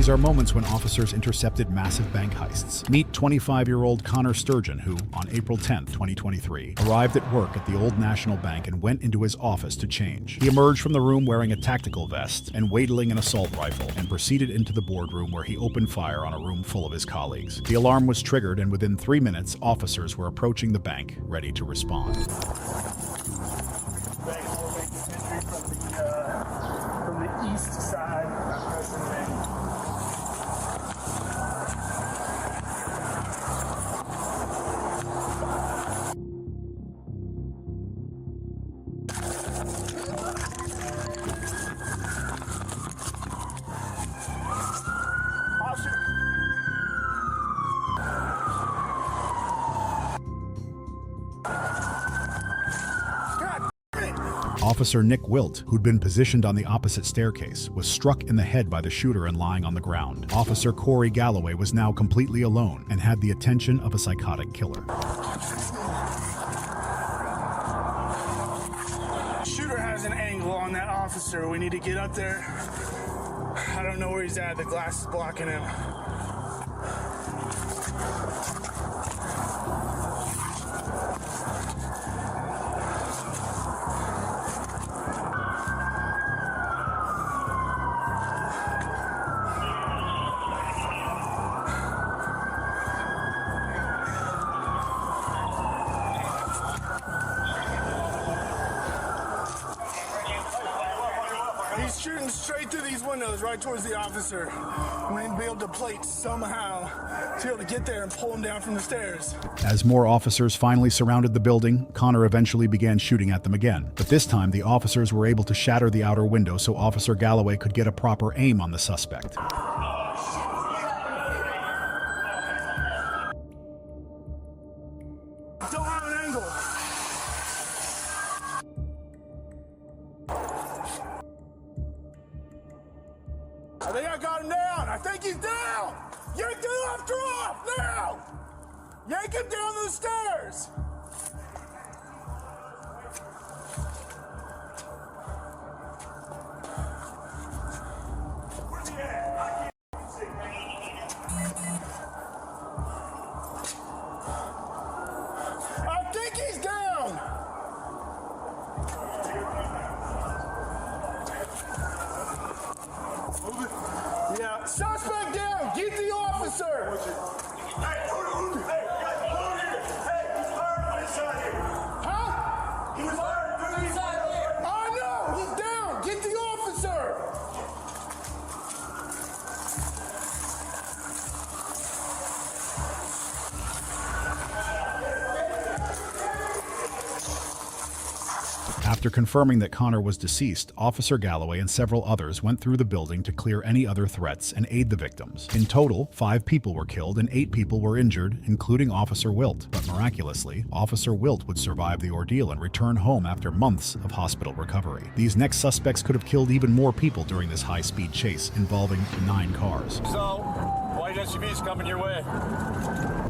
These are moments when officers intercepted massive bank heists. Meet 25-year-old Connor Sturgeon, who, on April 10, 2023, arrived at work at the Old National Bank and went into his office to change. He emerged from the room wearing a tactical vest and wheedling an assault rifle, and proceeded into the boardroom where he opened fire on a room full of his colleagues. The alarm was triggered, and within 3 minutes, officers were approaching the bank, ready to respond. From the east side, Officer Nick Wilt, who'd been positioned on the opposite staircase, was struck in the head by the shooter and lying on the ground. Officer Corey Galloway was now completely alone and had the attention of a psychotic killer. Shooter has an angle on that officer. We need to get up there. I don't know where he's at. The glass is blocking him. He's shooting straight through these windows, right towards the officer. We need to be able to plate somehow to be able to get there and pull him down from the stairs. As more officers finally surrounded the building, Connor eventually began shooting at them again. But this time, the officers were able to shatter the outer window so Officer Galloway could get a proper aim on the suspect. Don't have an angle. I think I got him down. I think he's down. Yank the lifter off now. Yank him down the stairs. Where's he at? I can't see. I think he's down. Yeah, suspect down. Get the officer. Hey, he's fired on his side here. Huh? He was fired through the side here. Oh no, he's down. Get the officer. After confirming that Connor was deceased, Officer Galloway and several others went through the building to clear any other threats and aid the victims. In total, 5 people were killed and 8 people were injured, including Officer Wilt. But miraculously, Officer Wilt would survive the ordeal and return home after months of hospital recovery. These next suspects could have killed even more people during this high-speed chase involving 9 cars. So, white SUVs coming your way.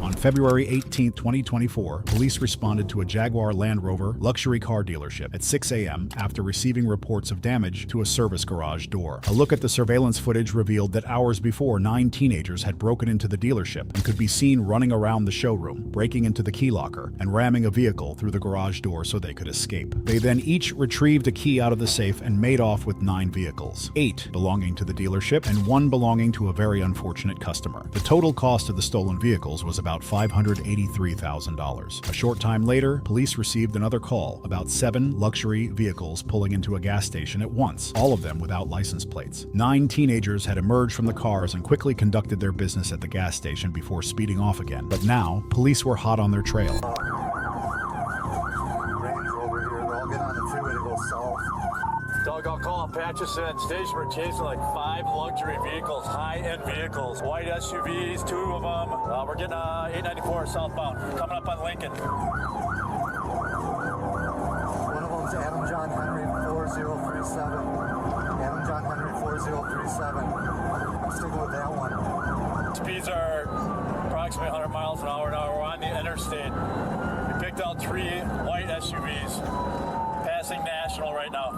On February 18, 2024, police responded to a Jaguar Land Rover luxury car dealership at 6 a.m. after receiving reports of damage to a service garage door. A look at the surveillance footage revealed that hours before, 9 teenagers had broken into the dealership and could be seen running around the showroom, breaking into the key locker, and ramming a vehicle through the garage door so they could escape. They then each retrieved a key out of the safe and made off with 9 vehicles, 8 belonging to the dealership and 1 belonging to a very unfortunate customer. The total cost of the stolen vehicles was about $583,000. A short time later, police received another call about 7 luxury vehicles pulling into a gas station at once, all of them without license plates. 9 teenagers had emerged from the cars and quickly conducted their business at the gas station before speeding off again. But now, police were hot on their trail. Range over here, they'll all get on the freeway to go south. Doug, I'll call Patchison Station. We're chasing like 5 luxury vehicles, high-end vehicles, white SUVs, 2 of them. We're getting 894 southbound, coming up on Lincoln. One of them's Adam John Henry 4037. Adam John Henry 4037. I'm sticking with that one. Speeds are approximately 100 miles an hour now. We're on the interstate. We picked out 3 white SUVs, passing National right now.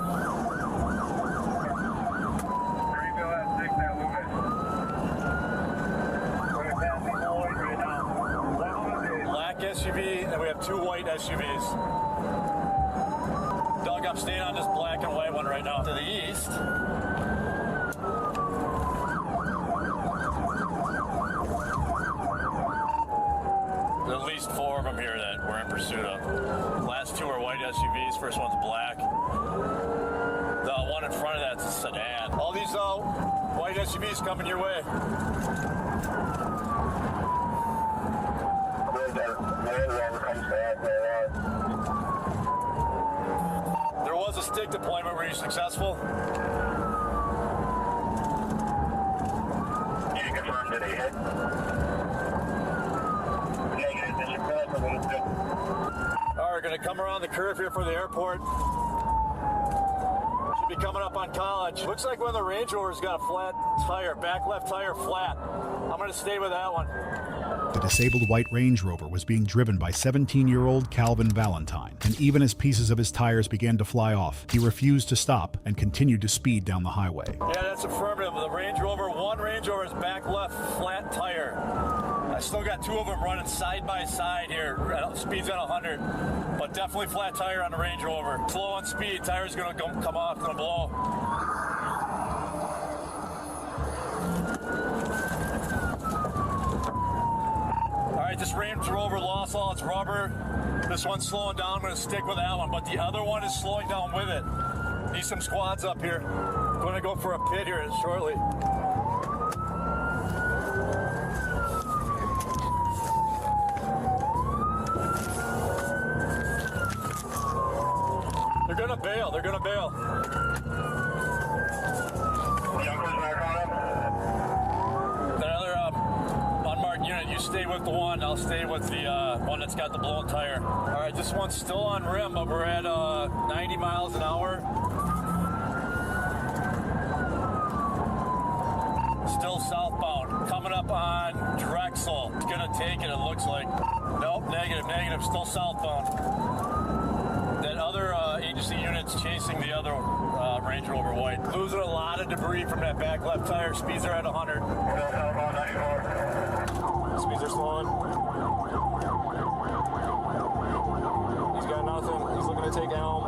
SUV, and we have 2 white SUVs. Doug, I'm staying on this black and white one right now. To the east. There's at least 4 of them here that we're in pursuit of. Last 2 are white SUVs. First one's black. The one in front of that's a sedan. All these white SUVs coming your way. There was a stick deployment. Were you successful? Can you confirm that he hit? All right, we're going to come around the curve here for the airport. Should be coming up on College. Looks like one of the Range Rovers got a flat tire, back left tire flat. I'm going to stay with that one. The disabled white Range Rover was being driven by 17-year-old Calvin Valentine, and even as pieces of his tires began to fly off, he refused to stop and continued to speed down the highway. Yeah, that's affirmative. The Range Rover, one Range Rover is back left flat tire. I still got 2 of them running side by side here. Speed's at 100, but definitely flat tire on the Range Rover. Slow on speed, tire's gonna come off, gonna blow. All right, this Range Rover lost all its rubber. This one's slowing down. I'm gonna stick with that one, but the other one is slowing down with it. Need some squads up here. Gonna go for a pit here shortly. They're gonna bail. They're gonna bail. That other unmarked unit, you stay with the one. I'll stay with the one that's got the blown tire. All right, this one's still on rim, but we're at 90 miles an hour. Still southbound. Coming up on Drexel. It's gonna take it, it looks like. Nope, negative. Still southbound. That other agency unit's chasing the other Range Rover white. Losing a lot of debris from that back left tire. Speeds are at 100. Speeds are slowing. He's got nothing. He's looking to take Elm.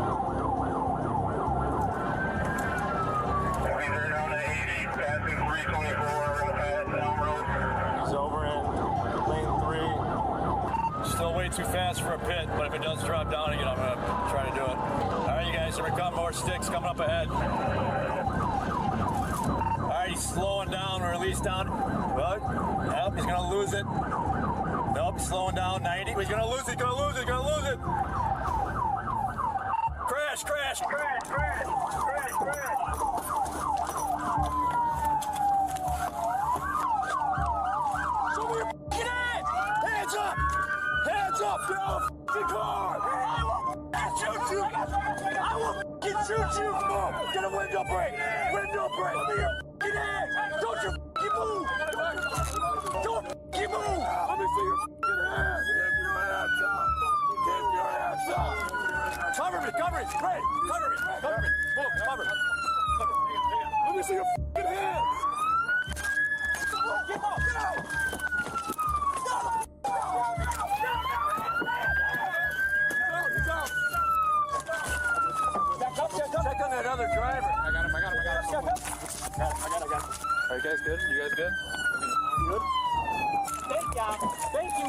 He's over in lane 3. Still way too fast for a pit, but if it does drop down again, I'm going to try to do it. All right, you guys, here we come. More sticks coming up ahead. All right, he's slowing down, or at least down. Well, yep, he's going to lose it. Nope, slowing down, 90. He's going to lose it, Crash. Show me your f***ing hands! Hands up! Get out of the f***ing car! I will shoot you! I will f***ing shoot you! Come on! Get a window break! Window break! Show me your f***ing hands! Don't you f***ing move! Don't f***ing move! Let me see your f***ing hands! Keep your hands up! Keep your hands up! Cover me! Great! Cover me! Move! Cover! Let me see your f***ing hands! Get out! Check on that other driver. I got him. I got him. Are you guys good? You guys good? Good? Thank you.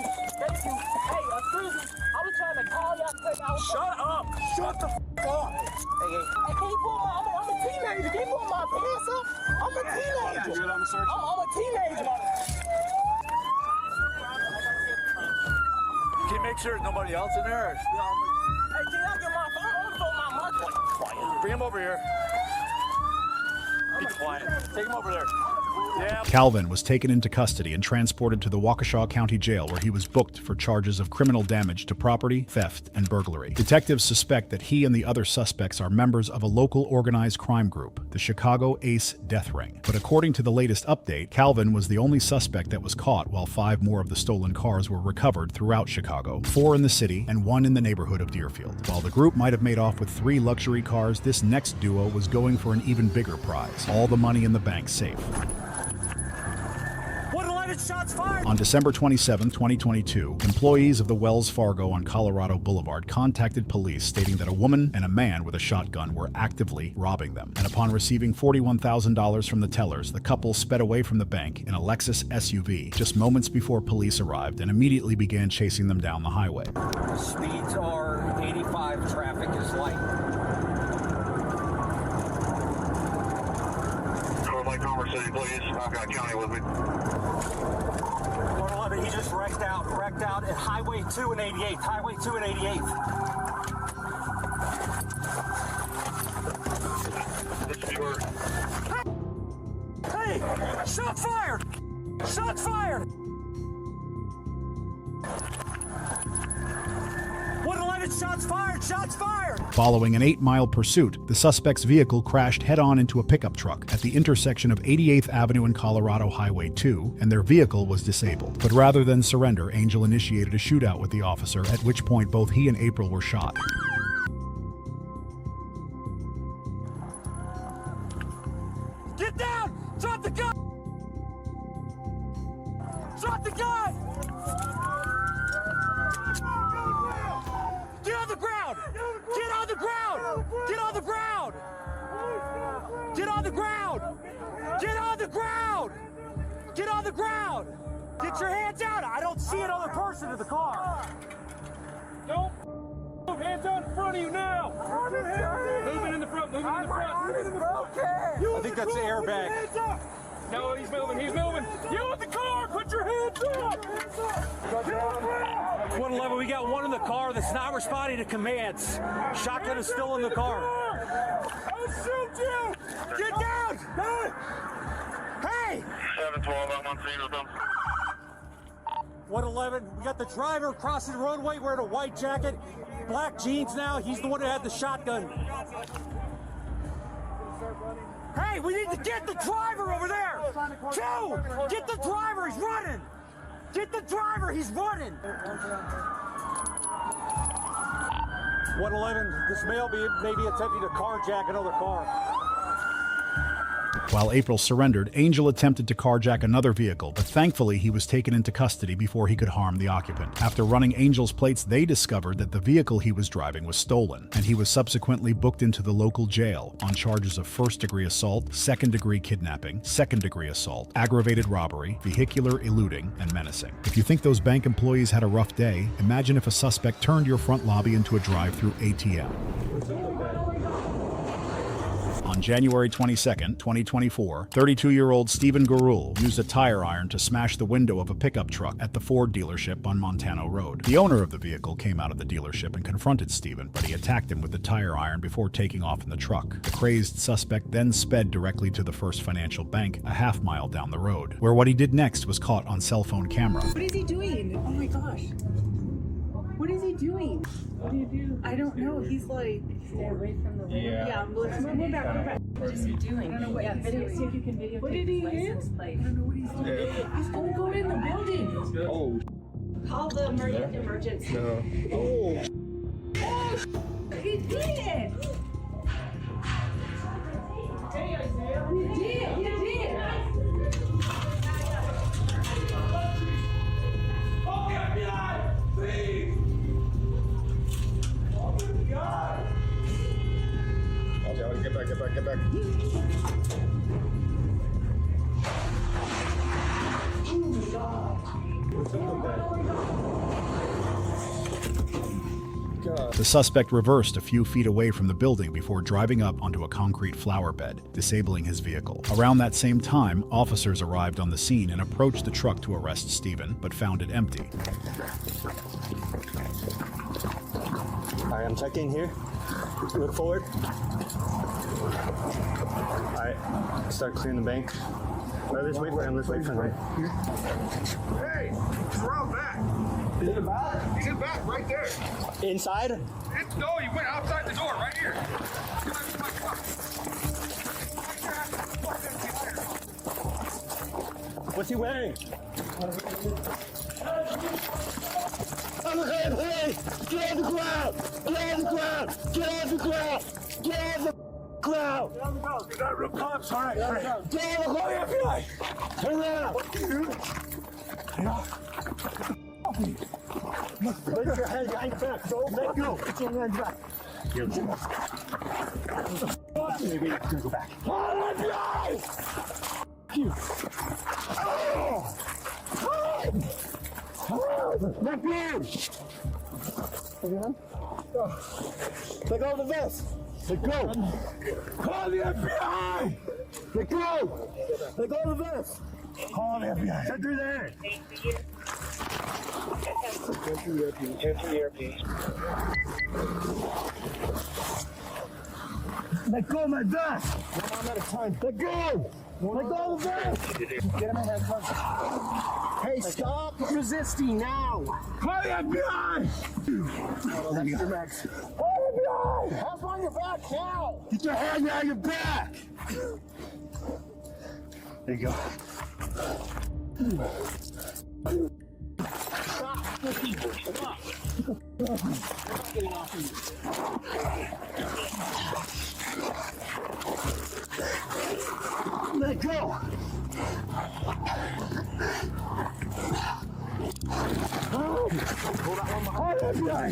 Hey, excuse me. I was trying to call y'all to take out. Shut up! Shut the f*** up! Hey, can you pull I'm a teenager. Can you pull my pants up? I'm a teenager. Good on the search? I'm a teenager. Can you make sure there's nobody else in there? Hey, can y'all get my phone? I want to phone my mother. Quiet. Bring him over here. Be quiet. Take him over there. Yeah. Calvin was taken into custody and transported to the Waukesha County Jail, where he was booked for charges of criminal damage to property, theft, and burglary. Detectives suspect that he and the other suspects are members of a local organized crime group, the Chicago Ace Death Ring. But according to the latest update, Calvin was the only suspect that was caught, while 5 more of the stolen cars were recovered throughout Chicago, 4 in the city and 1 in the neighborhood of Deerfield. While the group might have made off with 3 luxury cars, this next duo was going for an even bigger prize: all the money in the bank safe. What did I 11 shots fired. On December 27, 2022, employees of the Wells Fargo on Colorado Boulevard contacted police stating that a woman and a man with a shotgun were actively robbing them. And upon receiving $41,000 from the tellers, the couple sped away from the bank in a Lexus SUV just moments before police arrived and immediately began chasing them down the highway. Speeds are 85, traffic is light. Commerce City, please. I've got County with me. 111, he just wrecked out at Highway 2 and 88th. Highway 2 and 88th. This is your... Hey! Shot fired! Shots fired! 111, shots fired! Shots fired! Following an 8-mile pursuit, the suspect's vehicle crashed head-on into a pickup truck at the intersection of 88th Avenue and Colorado Highway 2, and their vehicle was disabled. But rather than surrender, Angel initiated a shootout with the officer, at which point both he and April were shot. Get down! Drop the gun! Drop the gun! Get on the ground! Get on the ground! Get on the ground! Get on the ground! Get on the ground! Get on the ground! Get your hands out! I don't see another person in the car. Don't move. Hands out in front of you now. Moving in the front. Moving in the front. I think that's the airbag. No, he's moving. He's moving. You in the car. Put your hands up. 111, we got one in the car that's not responding to commands. Shotgun is still in the car. I'll shoot you. Get down! Hey! 712, I'm on scene with them. 111, we got the driver crossing the roadway wearing a white jacket, black jeans now. He's the one who had the shotgun. Hey, we need to get the driver over there! Two! Get the driver, he's running! Get the driver, he's running! 111, this male may be attempting to carjack another car. While April surrendered, Angel attempted to carjack another vehicle, but thankfully he was taken into custody before he could harm the occupant. After running Angel's plates, they discovered that the vehicle he was driving was stolen, and he was subsequently booked into the local jail on charges of first-degree assault, second-degree kidnapping, second-degree assault, aggravated robbery, vehicular eluding, and menacing. If you think those bank employees had a rough day, imagine if a suspect turned your front lobby into a drive-through ATM. On January 22, 2024, 32-year-old Stephen Garul used a tire iron to smash the window of a pickup truck at the Ford dealership on Montano Road. The owner of the vehicle came out of the dealership and confronted Stephen, but he attacked him with the tire iron before taking off in the truck. The crazed suspect then sped directly to the First Financial Bank, a half-mile down the road, where what he did next was caught on cell phone camera. What is he doing? Oh my gosh. What is he doing? What do you do? I don't know. He's like, Stay away from the window. yeah, let's move back, move back. What is he doing? I don't know what he's doing. See if you can videotape What did he his do? license plate. I don't know what he's doing. He's gonna go in the building. Oh. Call the emergency. No. Oh, he did it. He did. He did. Get back. The suspect reversed a few feet away from the building before driving up onto a concrete flower bed, disabling his vehicle. Around that same time, officers arrived on the scene and approached the truck to arrest Stephen, but found it empty. Alright, I'm checking here. Look forward. Alright, start clearing the bank. Alright, let's wait for him. Let's wait for him. Hey, he's around back. Is it back? He's in back, right there. Inside? No, he went outside the door, right here. What's he wearing? I'm okay, hey! Get on the ground! Get on the ground! Get on the ground! Get on the ground! Get on the ground. You got real cops. All right. Get on the ground! FBI! Turn around! Put your head right back. Don't let go. Put your hand back. Go back. Let go. Let go of the vest. Let go. Call the FBI. Let go. Let go of the vest. Call the FBI. Get through there. Let go of my vest. One at a time. Let go. Let go of the vest. Get him in head first. Hey, stop resisting now. Call the FBI. That's your max. Call the FBI. Hands on your back now. Get your hand on your back. There you go. Let go. Hold that one behind that guy.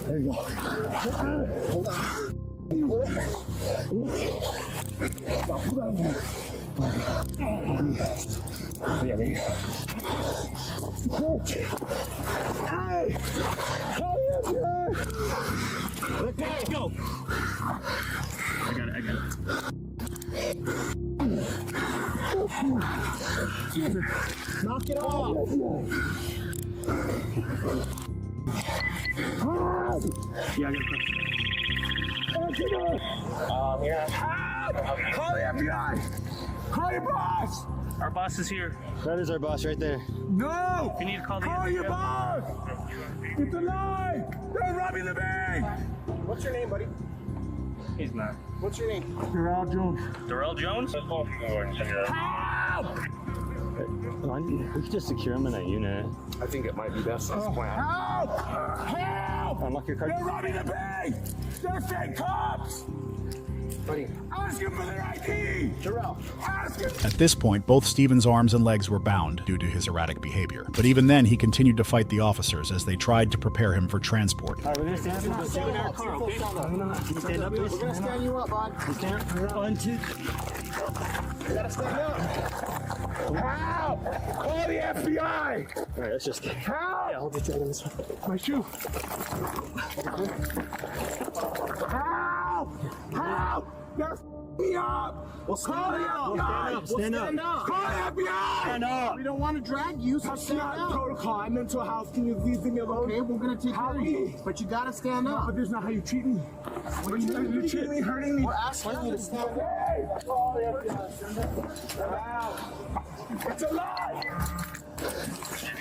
There you go. Hold on. Yeah, there you go. Hey! Let go! I got it. Knock it off! Yeah, I got it. Call the FBI! Call your boss! Our boss is here. That is our boss right there. No! You need to call your boss! Get the line! They're robbing the bank! What's your name, buddy? He's not. What's your name? Darrell Jones. Darrell Jones? Help! We could just secure him in a unit. I think it might be best as planned. Help! Help! Unlock your card. They're robbing the bank! They're fake cops! Buddy, Ask him for their ID! Darrell. Ask him! At this point, both Stephen's arms and legs were bound due to his erratic behavior. But even then, he continued to fight the officers as they tried to prepare him for transport. All right, we're gonna stand up. Stand up, car, okay? Stand up, please. We're gonna stand you up, bud. Stand. 1, 2. You gotta stand up. Help! Call the FBI! All right, let's just. Help! Yeah, I'll get you on this one. My shoe. Help! Help! They're me up! Well, Call the FBI! Stand up. Call the FBI! Stand up. We don't want to drag you, so That's stand not up. protocol. I mental health. Can you leave me alone? Okay, we're gonna take care of you. But you gotta stand No, up. but there's not how you treat me. What you treat me, hurting me. We're asking you to stand up. Hey! Call the FBI. It's a lie!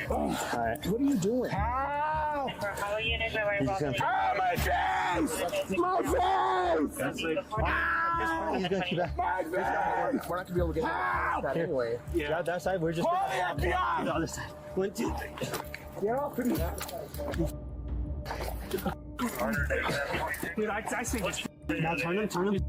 All right. What are you doing? Help! He's just gonna. Ah, my face! My face! He's gonna keep back. My face! We're not gonna be able to get that anyway. Yeah, that side. We're just. Call the FBI! The other side. 1, 2, 3. Get off of me! Dude, I say just Now turn him. Turn him.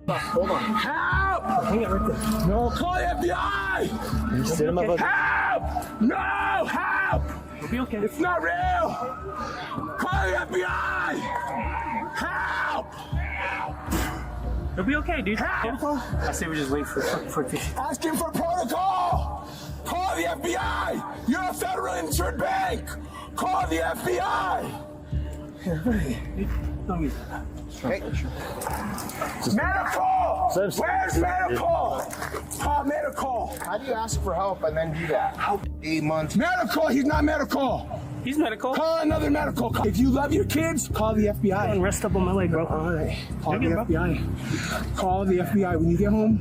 Hold on. Help! Hang it right there. No, call the FBI! You just sit him up. Help! No! Help! It'll be okay. It's not real! Call the FBI! Help! It'll be okay, dude. Help! I say we just wait for it to. Ask him for protocol! Call the FBI! You're a federal insured bank! Call the FBI! Hey, Medical! Subs- Where's medical? Call medical! how do you ask for help and then do that? 8 months. Medical! He's not medical! He's medical. Call another medical. If you love your kids, call the FBI. And rest up on my leg, bro. All right. Call the Okay, bro. FBI. Call the FBI when you get home.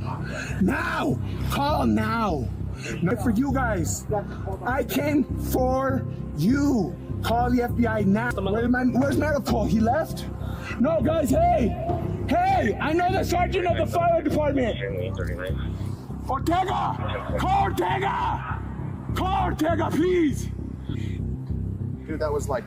Now! Call now! Not for you guys. I came for you. Call the FBI now. Where's medical? He left? No, guys, hey! Hey! I know the sergeant of the fire department! Ortega! Call Ortega! Call Ortega, please! Dude, that was like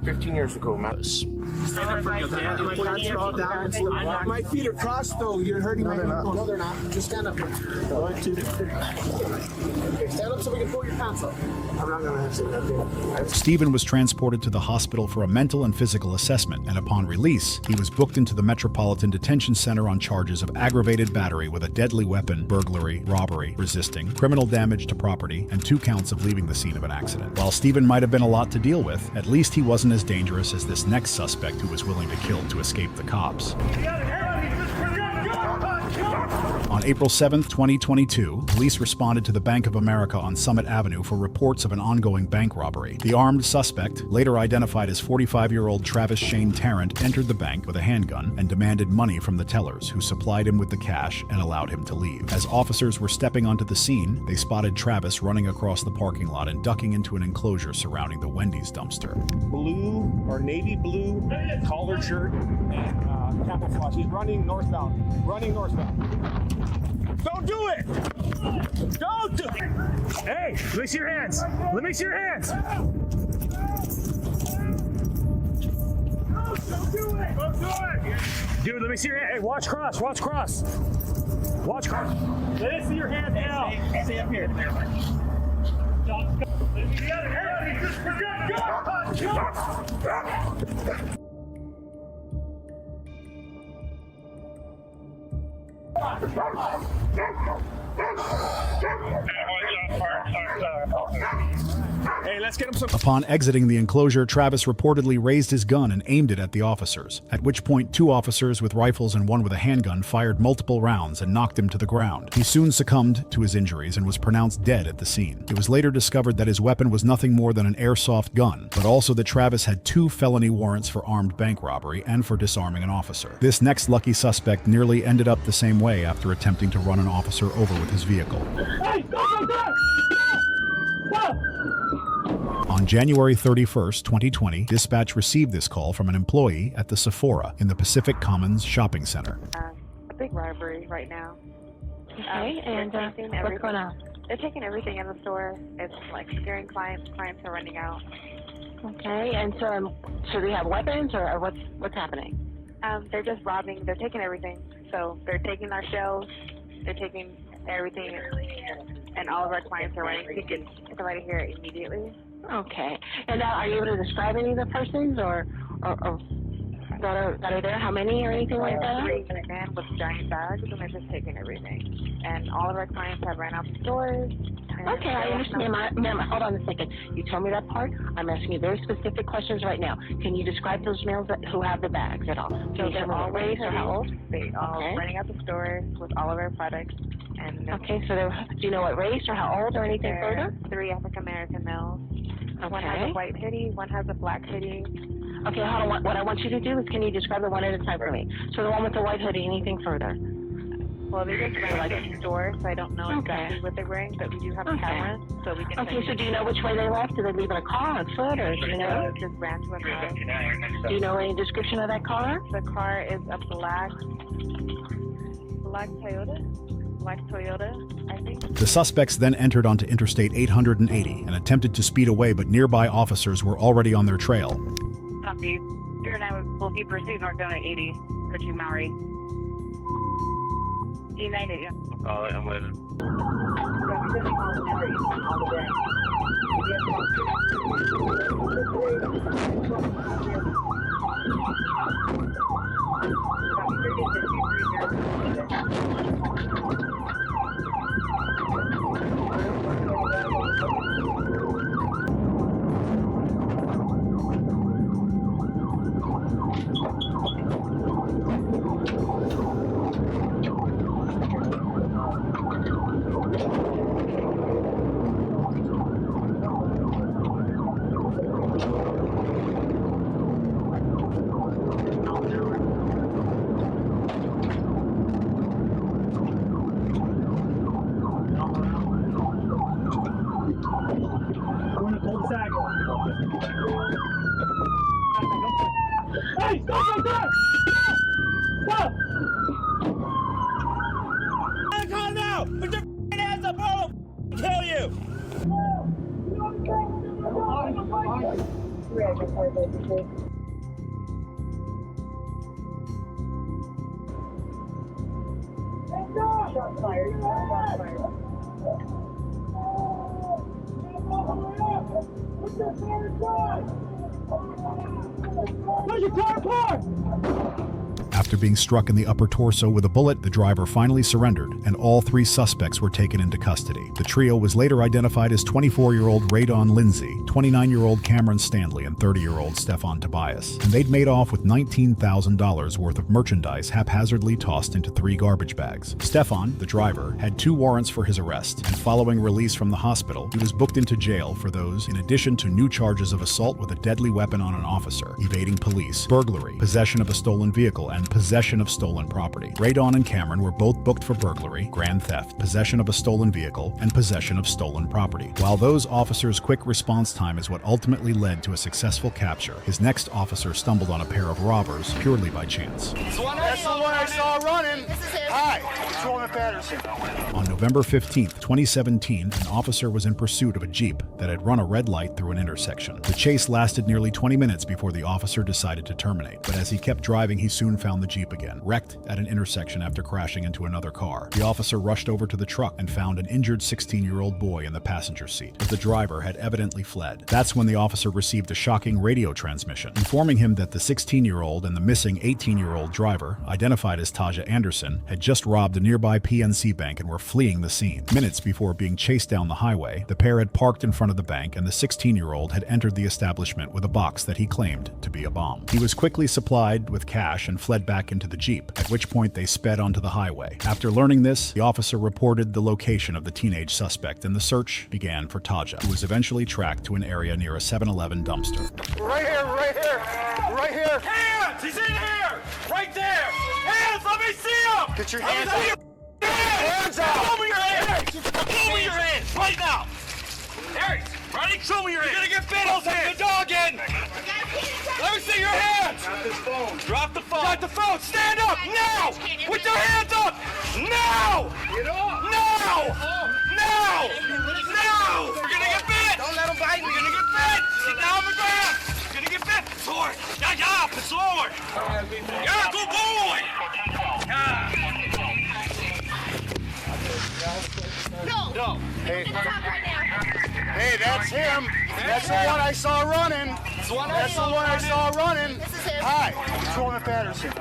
15 years ago, man. Stand up for me, okay? My pants are all down and stuff. My feet are crossed though. You're hurting my ankles. No, they're not. Just stand up. 1, 2, 3. Okay, stand up so we can pull your pants up. I'm not gonna answer that. Stephen was transported to the hospital for a mental and physical assessment, and upon release, he was booked into the Metropolitan Detention Center on charges of aggravated battery with a deadly weapon, burglary, robbery, resisting, criminal damage to property, and 2 counts of leaving the scene of an accident. While Stephen might have been a lot to deal with, at least he wasn't as dangerous as this next suspect who was willing to kill to escape the cops. On April 7, 2022, police responded to the Bank of America on Summit Avenue for reports of an ongoing bank robbery. The armed suspect, later identified as 45-year-old Travis Shane Tarrant, entered the bank with a handgun and demanded money from the tellers, who supplied him with the cash and allowed him to leave. As officers were stepping onto the scene, they spotted Travis running across the parking lot and ducking into an enclosure surrounding the Wendy's dumpster. Blue or navy blue collared shirt and camouflage. He's running northbound. Running northbound. Don't do it! Don't do it! Hey, let me see your hands. Let me see your hands. Don't do it! Don't do it! Dude, let me see your hands. Hey, watch cross. Watch cross. Watch cross. Let me see your hands now. Stay up here. Hey, let's get him some. Upon exiting the enclosure, Travis reportedly raised his gun and aimed it at the officers, at which point 2 officers with rifles and 1 with a handgun fired multiple rounds and knocked him to the ground. He soon succumbed to his injuries and was pronounced dead at the scene. It was later discovered that his weapon was nothing more than an airsoft gun, but also that Travis had 2 felony warrants for armed bank robbery and for disarming an officer. This next lucky suspect nearly ended up the same way after attempting to run an officer over with his vehicle. Hey, stop! Stop! On January 31st, 2020, dispatch received this call from an employee at the Sephora in the Pacific Commons Shopping Center. A big robbery right now. Okay, and what's going on? They're taking everything in the store. It's like scaring clients. Clients are running out. Okay, and so they have weapons, or what's happening? They're just robbing. They're taking everything. So they're taking our shelves. They're taking everything, and all of our clients are running to get somebody here immediately. Okay, and are you able to describe any of the persons or that are there? How many or anything like that? 3 men with giant bags, and they're just taking everything. And all of our clients have ran out the stores. Okay, I understand. Ma'am, hold on a second. You told me that part. I'm asking you very specific questions right now. Can you describe those males who have the bags at all? So they're all race or how old? They all running out the stores with all of our products. And okay, so do you know what race or how old or anything further? 3 African American males. Okay. One has a white hoodie, one has a black hoodie. Okay, hold on. What I want you to do is, can you describe it one at a time for me? So the one with the white hoodie, anything further? Well, they just ran out of the store, so I don't know exactly what they're wearing, but we do have a camera, so we can. Okay, so do you know which way they left? Did they leave in a car, on foot, or do you know? Just ran to a car. Do you know any description of that car? The car is a black Toyota, I think. The suspects then entered onto Interstate 880 and attempted to speed away, but nearby officers were already on their trail. Copy. Here and I will be pursued northbound at 80, approaching Maori. E90, yeah. Oh, I'm waiting. Hey, stop right there! Stop! Calm down! Put your hands up, or I'll kill you! Shots fired. Shots fired. Where's your car parked? After being struck in the upper torso with a bullet, the driver finally surrendered, and all 3 suspects were taken into custody. The trio was later identified as 24-year-old Radon Lindsay, 29-year-old Cameron Stanley, and 30-year-old Stefan Tobias. And they'd made off with $19,000 worth of merchandise haphazardly tossed into 3 garbage bags. Stefan, the driver, had 2 warrants for his arrest, and following release from the hospital, he was booked into jail for those, in addition to new charges of assault with a deadly weapon on an officer, evading police, burglary, possession of a stolen vehicle, and possession of stolen property. Radon and Cameron were both booked for burglary, grand theft, possession of a stolen vehicle, and possession of stolen property. While those officers' quick response time is what ultimately led to a successful capture, his next officer stumbled on a pair of robbers purely by chance. That's the one I saw running. Hi, Patrolman Patterson. On November 15th, 2017, an officer was in pursuit of a Jeep that had run a red light through an intersection. The chase lasted nearly 20 minutes before the officer decided to terminate, but as he kept driving, he soon found the Jeep again, wrecked at an intersection after crashing into another car. The officer rushed over to the truck and found an injured 16-year-old boy in the passenger seat, but the driver had evidently fled. That's when the officer received a shocking radio transmission, informing him that the 16-year-old and the missing 18-year-old driver, identified as Taja Anderson, had just robbed a nearby PNC Bank and were fleeing the scene. Minutes before being chased down the highway, the pair had parked in front of the bank and the 16-year-old had entered the establishment with a box that he claimed to be a bomb. He was quickly supplied with cash and fled back into the Jeep, at which point they sped onto the highway. After learning this, the officer reported the location of the teenage suspect and the search began for Taja, who was eventually tracked to an area near a 7-Eleven dumpster. Right here, right here, right here. Hands! He's in here! Right there! Hands! Let me see him! Get your hands up. Hands out! Show me your hands! Show me your hands! Right now! There he is! Ready? Show me your hands! You're gonna get bit! I'll take the dog in! Let me see your hands! Drop this phone. Drop the phone. Drop the phone. Stand up now! With your hands up! Now! Get up! Now! Now! Now! You're gonna get bit! Don't let him bite me! You're gonna get bit! Sit down on the ground! You're gonna get bit! Sword! Yeah, sword! Yeah, good boy! No. Hey, that's him. That's the one I saw running. That's the one I saw running. Hi, Patrolman Patterson.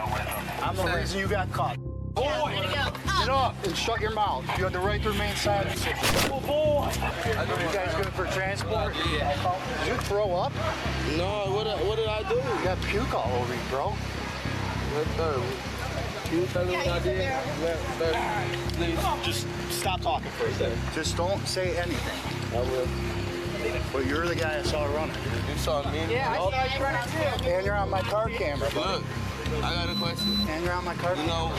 I'm the reason you got caught. Boy! Get up and shut your mouth. You have the right to remain silent. Oh, boy! I know you guys good for transport. Yeah. Did you throw up? No, what did I do? You got puke all over you, bro. You tell me what I did? Please, just stop talking for a second. Just don't say anything. I will. But you're the guy I saw running. You saw me? Yeah, I saw you running too. And you're on my car camera. Look, I got a question. And you're on my car camera. You know,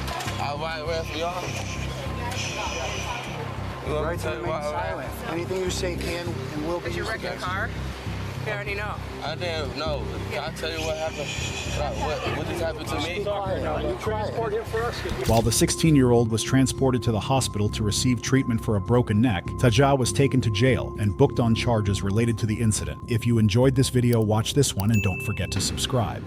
I arrest y'all. You want me Right to to tell you remain why I silent. Anything you say can and will be Did you wreck your car? You already know. I didn't know. Can I tell you what happened? What just happened to me? While the 16-year-old was transported to the hospital to receive treatment for a broken neck, Taja was taken to jail and booked on charges related to the incident. If you enjoyed this video, watch this one and don't forget to subscribe.